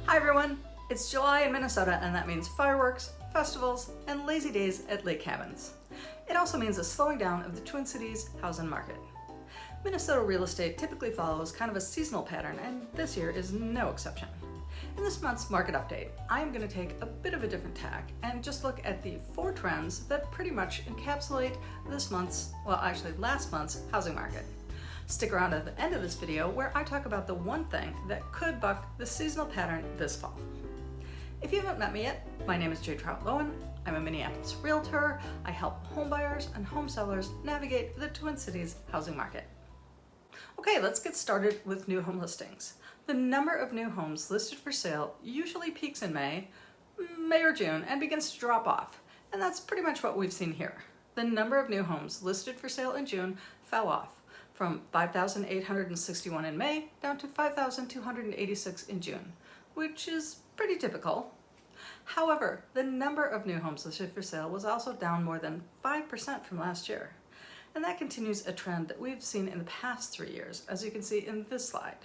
Hi everyone! It's July in Minnesota, and that means fireworks, festivals, and lazy days at lake cabins. It also means a slowing down of the Twin Cities housing market. Minnesota real estate typically follows kind of a seasonal pattern, and this year is no exception. In this month's market update, I am going to take a bit of a different tack and just look at the 4 trends that pretty much encapsulate this month's, well actually last month's, housing market. Stick around at the end of this video where I talk about the one thing that could buck the seasonal pattern this fall. If you haven't met me yet, my name is J. Trout Lowen. I'm a Minneapolis realtor. I help homebuyers and home sellers navigate the Twin Cities housing market. Okay, let's get started with new home listings. The number of new homes listed for sale usually peaks in May or June, and begins to drop off. And that's pretty much what we've seen here. The number of new homes listed for sale in June fell off from 5,861 in May down to 5,286 in June, which is pretty typical. However, the number of new homes listed for sale was also down more than 5% from last year. And that continues a trend that we've seen in the past 3 years, as you can see in this slide.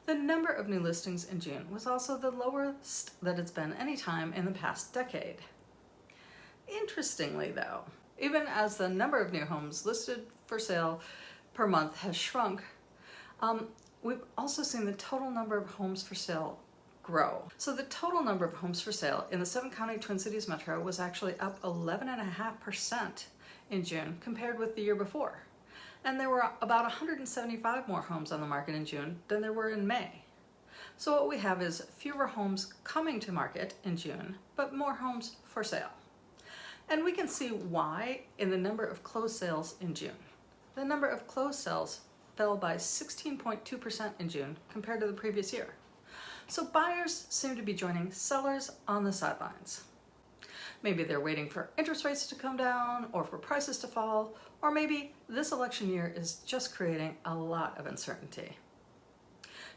The number of new listings in June was also the lowest that it's been any time in the past decade. Interestingly though, even as the number of new homes listed for sale per month has shrunk, we've also seen the total number of homes for sale grow. So the total number of homes for sale in the 7-county Twin Cities metro was actually up 11.5% in June compared with the year before. And there were about 175 more homes on the market in June than there were in May. So what we have is fewer homes coming to market in June, but more homes for sale. And we can see why in the number of closed sales in June. The number of closed sales fell by 16.2% in June compared to the previous year. So buyers seem to be joining sellers on the sidelines. Maybe they're waiting for interest rates to come down or for prices to fall, or maybe this election year is just creating a lot of uncertainty.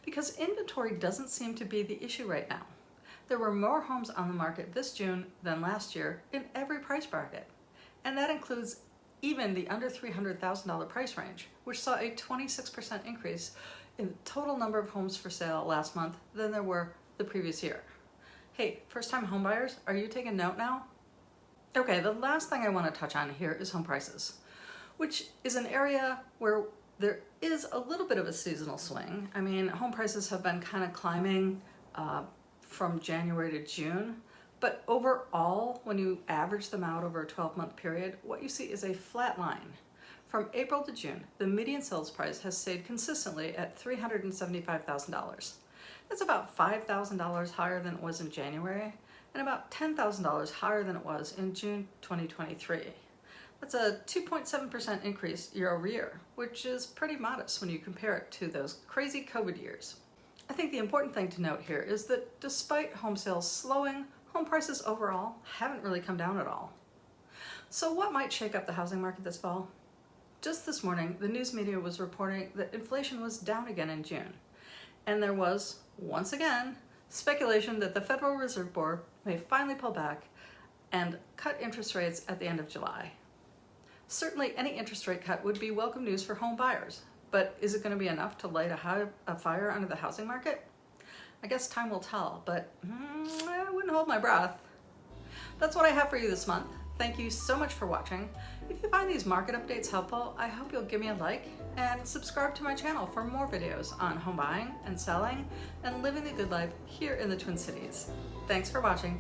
Because inventory doesn't seem to be the issue right now. There were more homes on the market this June than last year in every price bracket, and that includes even the under $300,000 price range, which saw a 26% increase in the total number of homes for sale last month than there were the previous year. Hey, first-time homebuyers, are you taking note now? Okay, the last thing I want to touch on here is home prices, which is an area where there is a little bit of a seasonal swing. I mean, home prices have been kind of climbing from January to June, but overall, when you average them out over a 12-month period, what you see is a flat line. From April to June, the median sales price has stayed consistently at $375,000. That's about $5,000 higher than it was in January, and about $10,000 higher than it was in June 2023. That's a 2.7% increase year over year, which is pretty modest when you compare it to those crazy COVID years. I think the important thing to note here is that despite home sales slowing, home prices overall haven't really come down at all. So what might shake up the housing market this fall? Just this morning, the news media was reporting that inflation was down again in June. And there was, once again, speculation that the Federal Reserve Board may finally pull back and cut interest rates at the end of July. Certainly any interest rate cut would be welcome news for home buyers, but is it going to be enough to light a fire under the housing market? I guess time will tell, but I wouldn't hold my breath. That's what I have for you this month. Thank you so much for watching. If you find these market updates helpful, I hope you'll give me a like and subscribe to my channel for more videos on home buying and selling and living the good life here in the Twin Cities. Thanks for watching.